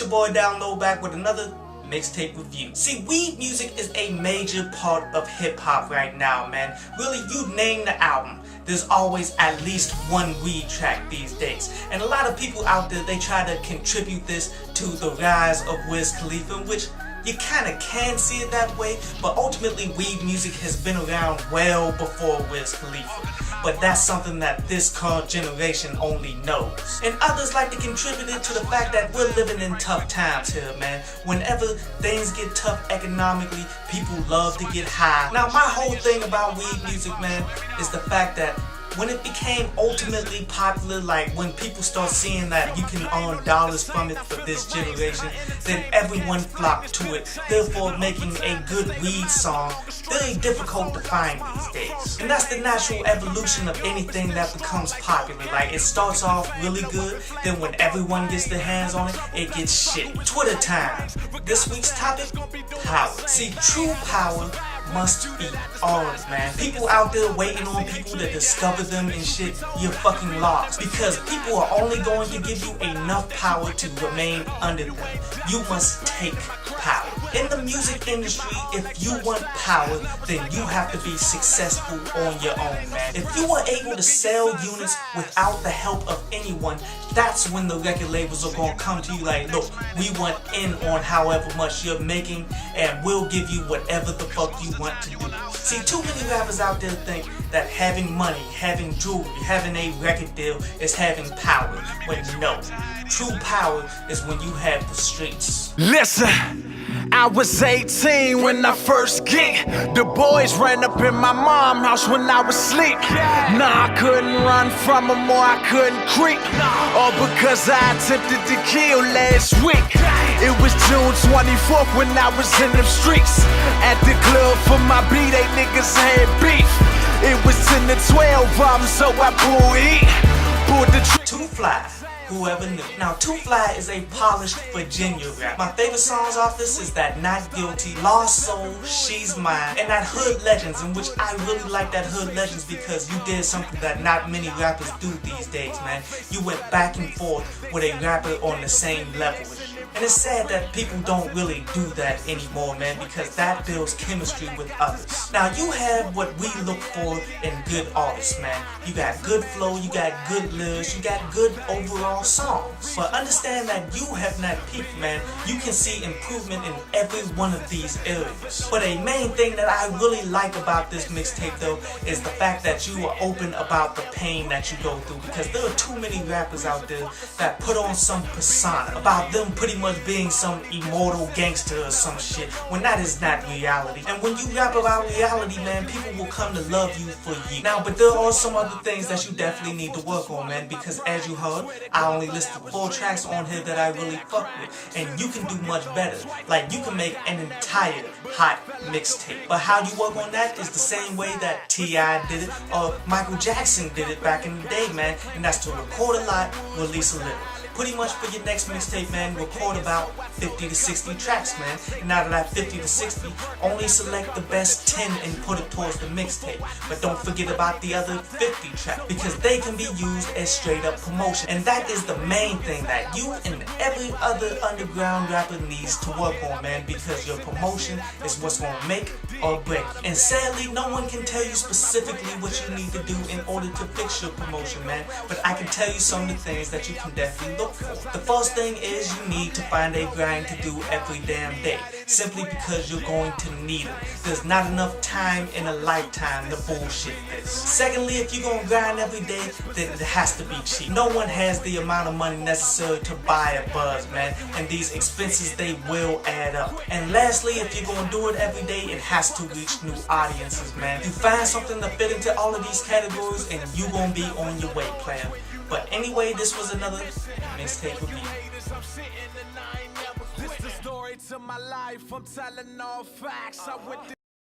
your boy Down Low back with another mixtape review. See, weed music is a major part of hip-hop right now, man. Really, you name the album, there's always at least one weed track these days. And a lot of people out there, they try to contribute this to the rise of Wiz Khalifa, which you kind of can see it that way, but ultimately weed music has been around well before Wiz Khalifa. But that's something that this current generation only knows. And others like to contribute it to the fact that we're living in tough times here, man. Whenever things get tough economically, people love to get high. Now, my whole thing about weed music, man, is the fact that when it became ultimately popular, like when people start seeing that you can earn dollars from it for this generation, then everyone flocked to it, therefore making a good weed song very difficult to find these days. And that's the natural evolution of anything that becomes popular. Like, it starts off really good, then when everyone gets their hands on it, it gets shit. Twitter time. This week's topic, power. See, true power must be ours, man. People out there waiting on people to discover them and shit, you're fucking lost. Because people are only going to give you enough power to remain under them. You must take power. In the music industry, if you want power, then you have to be successful on your own, man. If you are able to sell units without the help of anyone, that's when the record labels are going to come to you like, look, we want in on however much you're making, and we'll give you whatever the fuck you want to do. See, too many rappers out there think that having money, having jewelry, having a record deal is having power, when no. True power is when you have the streets. Listen, I was 18 when I first get. The boys ran up in my mom's house when I was asleep. Nah, I couldn't run from them or I couldn't creep. All because I attempted to kill last week. It was June 24th when I was in them streets. At the club for my beat, they niggas had beef. It was 10 to 12 of them, so I pulled heat. Pulled the TooFlyy. Whoever knew. Now, TooFlyy is a polished Virginia rap. My favorite songs off this is that Not Guilty, Lost Soul, She's Mine, and that Hood Legends, in which I really like that Hood Legends because you did something that not many rappers do these days, man. You went back and forth with a rapper on the same level with you. And it's sad that people don't really do that anymore, man, because that builds chemistry with others. Now, you have what we look for in good artists, man. You got good flow, you got good lyrics, you got good overall songs. But understand that you have not peaked, man. You can see improvement in every one of these areas. But a main thing that I really like about this mixtape, though, is the fact that you are open about the pain that you go through, because there are too many rappers out there that put on some persona about them pretty much being some immortal gangster or some shit, when that is not reality. And when you rap about reality, man, people will come to love you for you. Now, but there are some other things that you definitely need to work on, man, because as you heard, I only listed 4 tracks on here that I really fuck with, and you can do much better. Like, you can make an entire hot mixtape. But how you work on that is the same way that T.I. did it, or Michael Jackson did it back in the day, man, and that's to record a lot, release a little. Pretty much for your next mixtape, man, record about 50 to 60 tracks, man. And out of that 50 to 60, only select the best 10 and put it towards the mixtape. But don't forget about the other 50 tracks, because they can be used as straight up promotion. And that is the main thing that you and every other underground rapper needs to work on, man, because your promotion is what's gonna make or break. And sadly, no one can tell you specifically what you need to do in order to fix your promotion, man. But I can tell you some of the things that you can definitely look for. The first thing is you need to find a grind to do every damn day, simply because you're going to need it. There's not enough time in a lifetime to bullshit this. Secondly, if you're gonna grind every day, then it has to be cheap. No one has the amount of money necessary to buy a buzz, man, and these expenses, they will add up. And lastly, if you're gonna do it every day, it has to reach new audiences, man. You find something to fit into all of these categories, and you're gonna be on your way, player. But anyway, this was another mixtape review. This is the story to my life. I'm telling all facts.